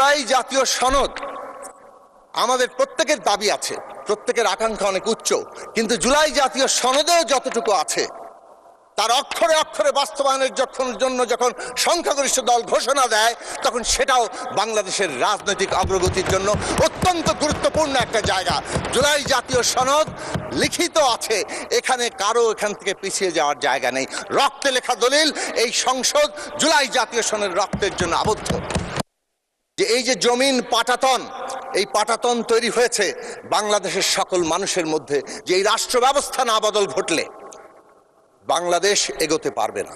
জুলাই জাতীয় সনদ আমাদের প্রত্যেকের দাবি আছে, প্রত্যেকের আকাঙ্ক্ষা অনেক উচ্চ, কিন্তু জুলাই জাতীয় সনদেও যতটুকু আছে তার অক্ষরে অক্ষরে বাস্তবায়নের জন্য যখন সংখ্যাগরিষ্ঠ দল ঘোষণা দেয়, তখন সেটাও বাংলাদেশের রাজনৈতিক অগ্রগতির জন্য অত্যন্ত গুরুত্বপূর্ণ একটা জায়গা। জুলাই জাতীয় সনদ লিখিত আছে, এখানে কারো এখান থেকে পিছিয়ে যাওয়ার জায়গা নেই। রক্তে লেখা দলিল, এই সংসদ জুলাই জাতীয় সনদের রক্তের জন্য আবদ্ধ। যে এই যে জমিন পাটাতন, এই পাটাতন তৈরি হয়েছে বাংলাদেশের সকল মানুষের মধ্যে, যে এই রাষ্ট্র ব্যবস্থা না বদল ঘটলে বাংলাদেশ এগোতে পারবে না।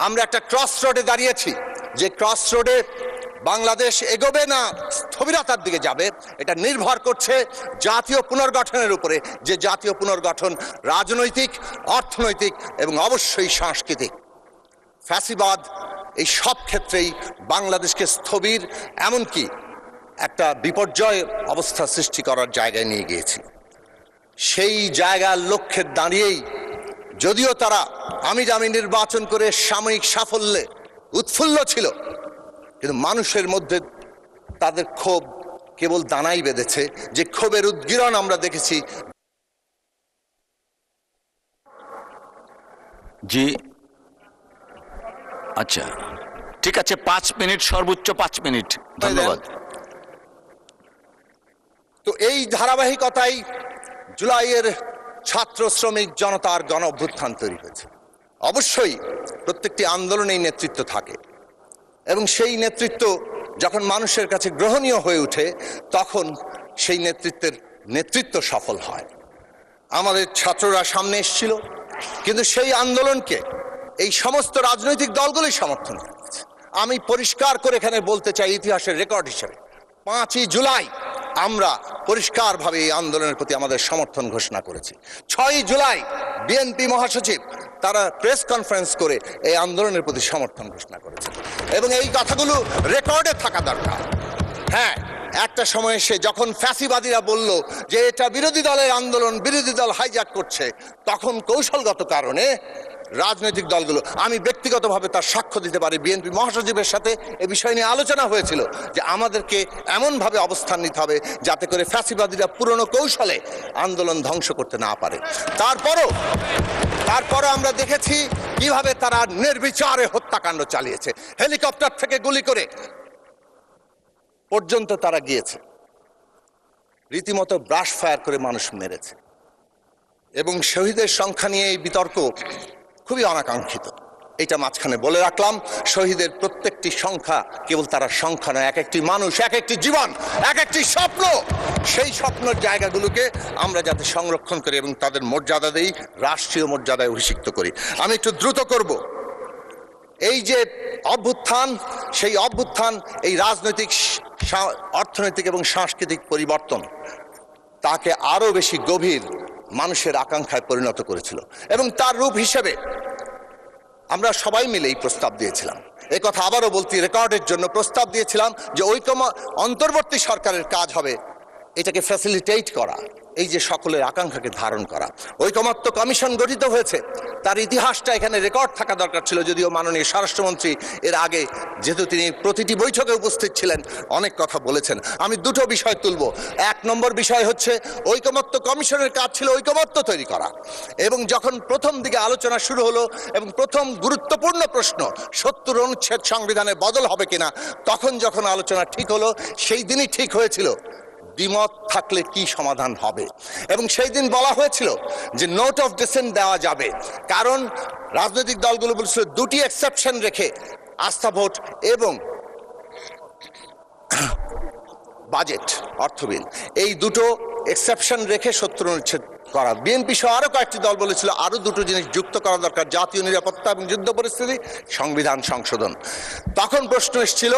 আমরা একটা ক্রস রোডে দাঁড়িয়েছি, যে ক্রস রোডে বাংলাদেশ এগোবে না স্থবিরতার দিকে যাবে, এটা নির্ভর করছে জাতীয় পুনর্গঠনের উপরে, যে জাতীয় পুনর্গঠন রাজনৈতিক, অর্থনৈতিক এবং অবশ্যই সাংস্কৃতিক। ফ্যাসিবাদ এই সব ক্ষেত্রেই বাংলাদেশকে স্থবির, এমনকি একটা বিপর্যয় অবস্থা সৃষ্টি করার জায়গায় নিয়ে গিয়েছে। সেই জায়গার লক্ষ্যে দাঁড়িয়েই যদিও তারা আমি নির্বাচন করে সাময়িক সাফল্যে উৎফুল্ল ছিল, কিন্তু মানুষের মধ্যে তাদের ক্ষোভ কেবল দানাই বেঁধেছে। যে ক্ষোভের উদ্গীরণ আমরা দেখেছি। জি আচ্ছা, ঠিক আছে, 5 মিনিট, সর্বোচ্চ 5 মিনিট, ধন্যবাদ। তো এই ধারাবাহিকতাই জুলাইয়ের ছাত্র শ্রমিক জনতার গণ অভ্যুত্থান তৈরি হয়েছে। অবশ্যই প্রত্যেকটি আন্দোলনেই নেতৃত্ব থাকে, এবং সেই নেতৃত্ব যখন মানুষের কাছে গ্রহণীয় হয়ে ওঠে, তখন সেই নেতৃত্ব সফল হয়। আমাদের ছাত্ররা সামনে এসেছিল, কিন্তু সেই আন্দোলনকে এই সমস্ত রাজনৈতিক দলগুলোই সমর্থন করেছে। আমি পরিষ্কার করে এখানে বলতে চাই, ইতিহাসের রেকর্ড হিসেবে 5ই জুলাই আমরা পরিষ্কারভাবে এই আন্দোলনের প্রতি আমাদের সমর্থন ঘোষণা করেছি। 6ই জুলাই বিএনপি মহাসচিব তারা প্রেস কনফারেন্স করে এই আন্দোলনের প্রতি সমর্থন ঘোষণা করেছে, এবং এই কথাগুলো রেকর্ডে থাকা দরকার। হ্যাঁ, একটা সময় এসে যখন ফ্যাসিবাদীরা বলল যে এটা বিরোধী দলের আন্দোলন, বিরোধী দল হাইজ্যাক করছে, তখন কৌশলগত কারণে রাজনৈতিক দলগুলো, আমি ব্যক্তিগতভাবে তার সাক্ষ্য দিতে পারি, বিএনপি মহাসচিবের সাথে এ বিষয় নিয়ে আলোচনা হয়েছিল যে আমাদেরকে এমনভাবে অবস্থান নিতে হবে যাতে করে ফ্যাসিবাদীরা পুরনো কৌশলে আন্দোলন ধ্বংস করতে না পারে। তারপরও আমরা দেখেছি কিভাবে তারা নির্বিচারে হত্যাকাণ্ড চালিয়েছে, হেলিকপ্টার থেকে গুলি করে পর্যন্ত তারা গিয়েছে, রীতিমতো ব্রাশ ফায়ার করে মানুষ মেরেছে। এবং শহীদের সংখ্যা নিয়ে এই বিতর্ক খুবই অনাকাঙ্ক্ষিত, এটা মাঝখানে বলে রাখলাম। শহীদের প্রত্যেকটি সংখ্যা কেবল তারা সংখ্যা নয়, এক একটি মানুষ, এক একটি জীবন, এক একটি স্বপ্ন। সেই স্বপ্নের জায়গাগুলোকে আমরা যাতে সংরক্ষণ করি এবং তাদের মর্যাদা দেই, রাষ্ট্রীয় মর্যাদায় অভিষিক্ত করি। আমি একটু দ্রুত করব। এই যে অভ্যুত্থান, সেই অভ্যুত্থান এই রাজনৈতিক, অর্থনৈতিক এবং সাংস্কৃতিক পরিবর্তন তাকে আরো বেশি গভীর মানুষের আকাঙ্ক্ষায় পরিণত করেছিল, এবং তার রূপ হিসেবে আমরা সবাই মিলে এই প্রস্তাব দিয়েছিলাম। এই কথা আবারও বলতে, রেকর্ডের জন্য প্রস্তাব দিয়েছিলাম যে অন্তর্বর্তী সরকারের কাজ হবে এটাকে ফ্যাসিলিটেট করা, এই যে সকলের আকাঙ্ক্ষাকে ধারণ করা। ঐকমত্য কমিশন গঠিত হয়েছে, তার ইতিহাসটা এখানে রেকর্ড থাকা দরকার ছিল। যদিও মাননীয় স্বরাষ্ট্রমন্ত্রী এর আগে, যেহেতু তিনি প্রতিটি বৈঠকে উপস্থিত ছিলেন, অনেক কথা বলেছেন। আমি দুটো বিষয় তুলব। 1 নম্বর বিষয় হচ্ছে, ঐকমত্য কমিশনের কাজ ছিল ঐকমত্য তৈরি করা, এবং যখন প্রথম দিকে আলোচনা শুরু হলো এবং প্রথম গুরুত্বপূর্ণ প্রশ্ন 70 অনুচ্ছেদ সংবিধানে বদল হবে কিনা, তখন যখন আলোচনা ঠিক হলো, সেই দিনই ঠিক হয়েছিল দ্বিমত থাকলে কি সমাধান হবে, এবং সেই দিন বলা হয়েছিল যে নোট অফ ডিসেন্ট দেওয়া যাবে, কারণ রাজনৈতিক দলগুলো বলছিল 2টি এক্সেপশন রেখে আস্থা ভোট এবং বাজেট, অর্থ বিল, এই দুটো এক্সেপশন রেখে 70 অনুচ্ছেদ করা। বিএনপি সহ আরো কয়েকটি দল বলেছিল আরো দুটো জিনিস যুক্ত করা দরকার, জাতীয় নিরাপত্তা এবং যুদ্ধ পরিস্থিতি, সংবিধান সংশোধন। তখন প্রশ্ন এসেছিল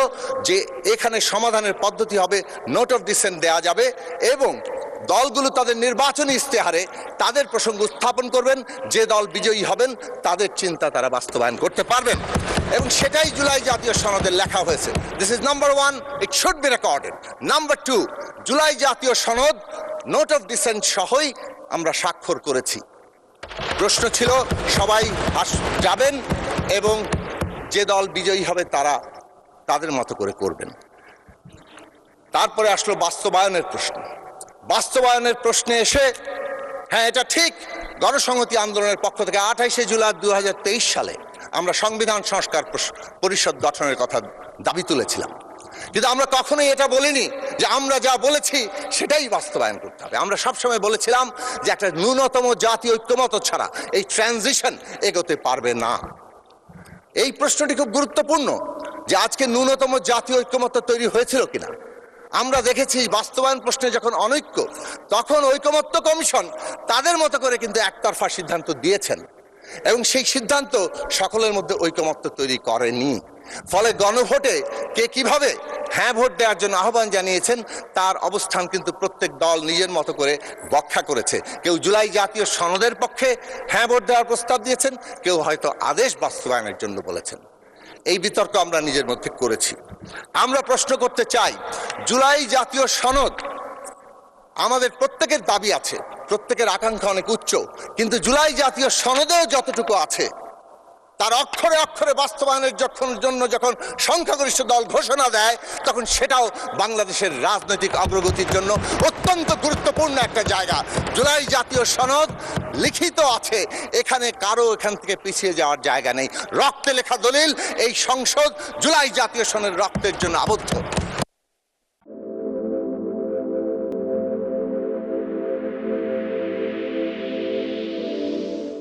যে এখানে সমাধানের পদ্ধতি হবে নোট অফ ডিসেন্ট দেওয়া যাবে, এবং দলগুলো তাদের নির্বাচনী ইস্তেহারে তাদের প্রসঙ্গ উত্থাপন করবেন, যে দল বিজয়ী হবেন তাদের চিন্তা তারা বাস্তবায়ন করতে পারবেন, এবং সেটাই জুলাই জাতীয় সনদের লেখা হয়েছে। This is number 1, it should be recorded. Number 2, July জাতীয় সনদ নোট অফ ডিসেন্ট সহই আমরা স্বাক্ষর করেছি। প্রশ্ন ছিল সবাই যাবেন এবং যে দল বিজয়ী হবে তারা তাদের মতো করে করবেন। তারপরে আসলো বাস্তবায়নের প্রশ্ন। বাস্তবায়নের প্রশ্নে এসে হ্যাঁ, এটা ঠিক, গণসংহতি আন্দোলনের পক্ষ থেকে 28শে জুলাই 2023 সালে আমরা সংবিধান সংস্কার পরিষদ গঠনের কথা দাবি তুলেছিলাম, কিন্তু আমরা কখনোই এটা বলিনি যে আমরা যা বলেছি সেটাই বাস্তবায়ন করতে হবে। আমরা সবসময় বলেছিলাম যে একটা ন্যূনতম জাতীয় ঐক্যমত্য ছাড়া এই ট্রানজিশন এগোতে পারবে না। এই প্রশ্নটি খুব গুরুত্বপূর্ণ যে আজকে ন্যূনতম জাতীয় ঐক্যমত্য তৈরি হয়েছিল কিনা। আমরা দেখেছি বাস্তবায়ন প্রশ্নে যখন অনৈক্য, তখন ঐকমত্য কমিশন তাদের মতো করে কিন্তু একতরফা সিদ্ধান্ত দিয়েছেন এবং সেই সিদ্ধান্ত সকলের মধ্যে ঐকমত্য তৈরি করেনি। ফলে গণভোটে কে কিভাবে হ্যাঁ ভোট দেওয়ার জন্য আহ্বান জানিয়েছেন তার অবস্থান কিন্তু প্রত্যেক দল নিজের মতো করে ব্যাখ্যা করেছে। কেউ জুলাই জাতীয় সনদের পক্ষে হ্যাঁ ভোট দেওয়ার প্রস্তাব দিয়েছেন, কেউ হয়তো আদেশ বাস্তবায়নের জন্য বলেছেন। এই বিতর্ক আমরা নিজের মধ্যে করেছি। আমরা প্রশ্ন করতে চাই, জুলাই জাতীয় সনদ আমাদের প্রত্যেকের দাবি আছে, প্রত্যেকের আকাঙ্ক্ষা অনেক উচ্চ, কিন্তু জুলাই জাতীয় সনদেও যতটুকু আছে তার অক্ষরে অক্ষরে বাস্তবায়নের জন্য যখন সংখ্যাগরিষ্ঠ দল ঘোষণা দেয়, তখন সেটাও বাংলাদেশের রাজনৈতিক অগ্রগতির জন্য অত্যন্ত গুরুত্বপূর্ণ একটা জায়গা। জুলাই জাতীয় সনদ লিখিত আছে, এখানে কারো এখান থেকে পিছিয়ে যাওয়ার জায়গা নেই। রক্তে লেখা দলিল, এই সংসদ জুলাই জাতীয় সনদের রক্তের জন্য আবদ্ধ।